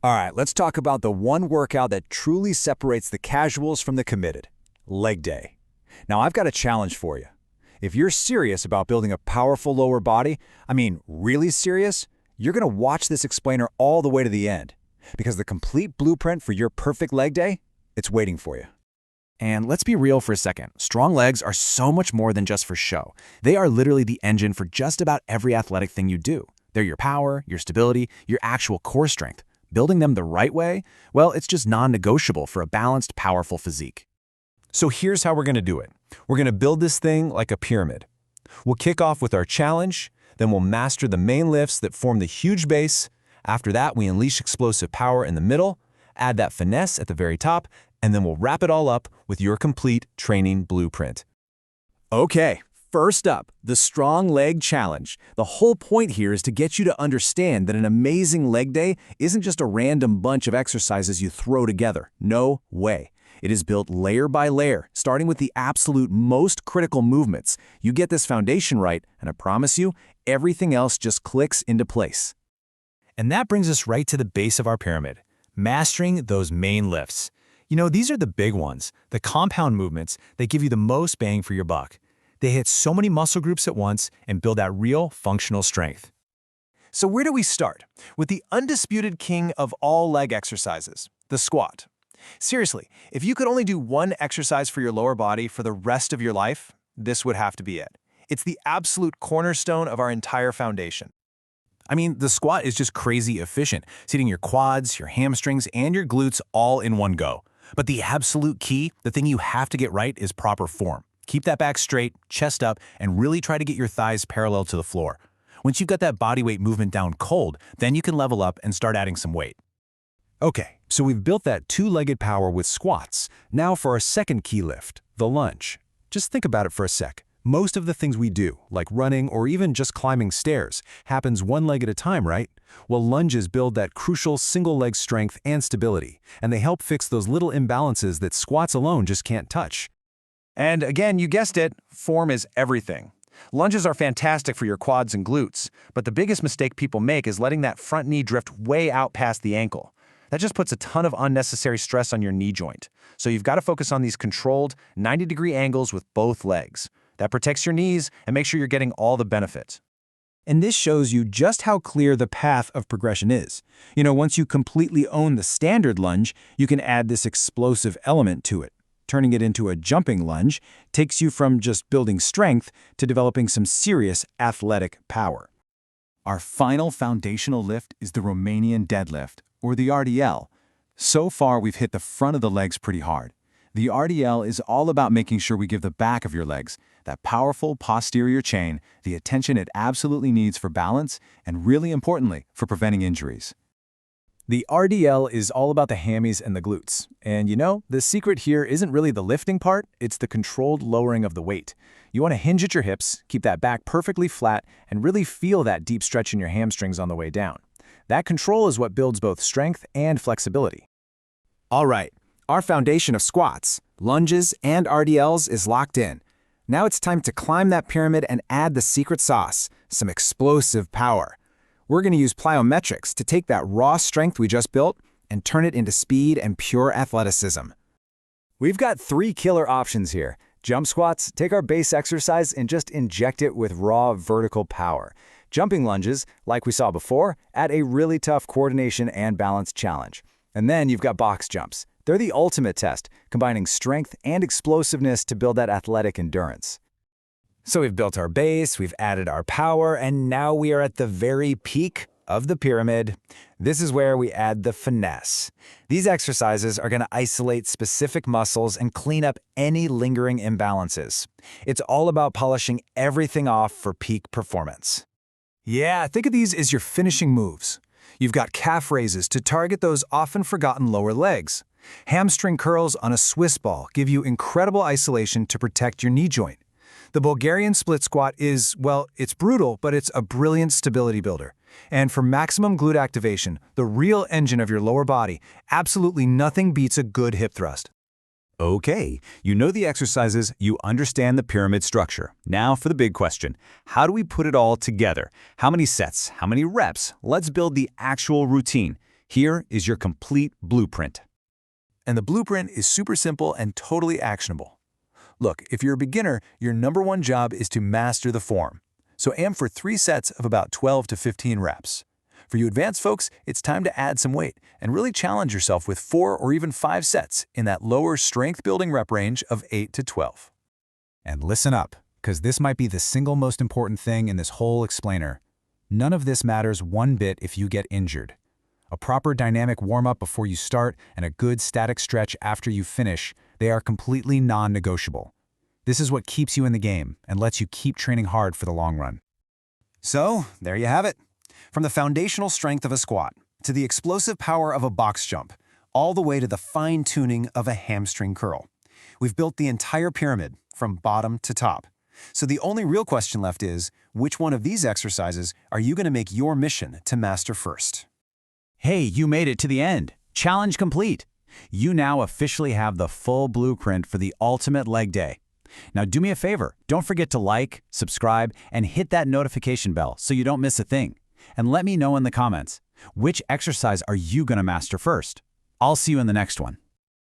All right, let's talk about the one workout that truly separates the casuals from the committed, leg day. Now, I've got a challenge for you. If you're serious about building a powerful lower body, I mean really serious, you're going to watch this explainer all the way to the end. Because the complete blueprint for your perfect leg day, it's waiting for you. And let's be real for a second. Strong legs are so much more than just for show. They are literally the engine for just about every athletic thing you do. They're your power, your stability, your actual core strength. Building them the right way, well, it's just non-negotiable for a balanced, powerful physique. So here's how we're going to do it. We're going to build this thing like a pyramid. We'll kick off with our challenge, then we'll master the main lifts that form the huge base. After that, we unleash explosive power in the middle, add that finesse at the very top, and then we'll wrap it all up with your complete training blueprint. Okay, first up, the strong leg challenge. The whole point here is to get you to understand that an amazing leg day isn't just a random bunch of exercises you throw together. No way. It is built layer by layer, starting with the absolute most critical movements. You get this foundation right, and I promise you, everything else just clicks into place. And that brings us right to the base of our pyramid, mastering those main lifts. You know, these are the big ones, the compound movements that give you the most bang for your buck. They hit so many muscle groups at once and build that real functional strength. So where do we start? With the undisputed king of all leg exercises, the squat. Seriously, if you could only do one exercise for your lower body for the rest of your life, this would have to be it. It's the absolute cornerstone of our entire foundation. I mean, the squat is just crazy efficient, seating your quads, your hamstrings, and your glutes all in one go. But the absolute key, the thing you have to get right, is proper form. Keep that back straight, chest up, and really try to get your thighs parallel to the floor. Once you've got that body weight movement down cold, then you can level up and start adding some weight. Okay, so we've built that two-legged power with squats. Now for our second key lift, the lunge. Just think about it for a sec. Most of the things we do, like running or even just climbing stairs, happens one leg at a time, right? Well, lunges build that crucial single-leg strength and stability, and they help fix those little imbalances that squats alone just can't touch. And again, you guessed it, form is everything. Lunges are fantastic for your quads and glutes, but the biggest mistake people make is letting that front knee drift way out past the ankle. That just puts a ton of unnecessary stress on your knee joint. So you've got to focus on these controlled 90-degree angles with both legs. That protects your knees and makes sure you're getting all the benefits. And this shows you just how clear the path of progression is. You know, once you completely own the standard lunge, you can add this explosive element to it. Turning it into a jumping lunge takes you from just building strength to developing some serious athletic power. Our final foundational lift is the Romanian deadlift, or the RDL. So far, we've hit the front of the legs pretty hard. The RDL is all about making sure we give the back of your legs, that powerful posterior chain, the attention it absolutely needs for balance and, really importantly, for preventing injuries. The RDL is all about the hammies and the glutes. And you know, the secret here isn't really the lifting part, it's the controlled lowering of the weight. You want to hinge at your hips, keep that back perfectly flat, and really feel that deep stretch in your hamstrings on the way down. That control is what builds both strength and flexibility. All right, our foundation of squats, lunges, and RDLs is locked in. Now it's time to climb that pyramid and add the secret sauce, some explosive power. We're going to use plyometrics to take that raw strength we just built and turn it into speed and pure athleticism. We've got 3 killer options here. Jump squats, take our base exercise and just inject it with raw vertical power. Jumping lunges, like we saw before, add a really tough coordination and balance challenge. And then you've got box jumps. They're the ultimate test, combining strength and explosiveness to build that athletic endurance. So we've built our base, we've added our power, and now we are at the very peak of the pyramid. This is where we add the finesse. These exercises are going to isolate specific muscles and clean up any lingering imbalances. It's all about polishing everything off for peak performance. Yeah, think of these as your finishing moves. You've got calf raises to target those often forgotten lower legs. Hamstring curls on a Swiss ball give you incredible isolation to protect your knee joint. The Bulgarian split squat is, well, it's brutal, but it's a brilliant stability builder. And for maximum glute activation, the real engine of your lower body, absolutely nothing beats a good hip thrust. Okay, you know the exercises, you understand the pyramid structure. Now for the big question, how do we put it all together? How many sets? How many reps? Let's build the actual routine. Here is your complete blueprint. And the blueprint is super simple and totally actionable. Look, if you're a beginner, your #1 job is to master the form. So aim for 3 sets of about 12 to 15 reps. For you advanced folks, it's time to add some weight and really challenge yourself with 4 or even 5 sets in that lower strength-building rep range of 8 to 12. And listen up, because this might be the single most important thing in this whole explainer. None of this matters one bit if you get injured. A proper dynamic warm-up before you start and a good static stretch after you finish, they are completely non-negotiable. This is what keeps you in the game and lets you keep training hard for the long run. So, there you have it. From the foundational strength of a squat, to the explosive power of a box jump, all the way to the fine-tuning of a hamstring curl. We've built the entire pyramid, from bottom to top. So the only real question left is, which one of these exercises are you going to make your mission to master first? Hey, you made it to the end. Challenge complete. You now officially have the full blueprint for the ultimate leg day. Now do me a favor, don't forget to like, subscribe, and hit that notification bell so you don't miss a thing. And let me know in the comments, which exercise are you going to master first? I'll see you in the next one.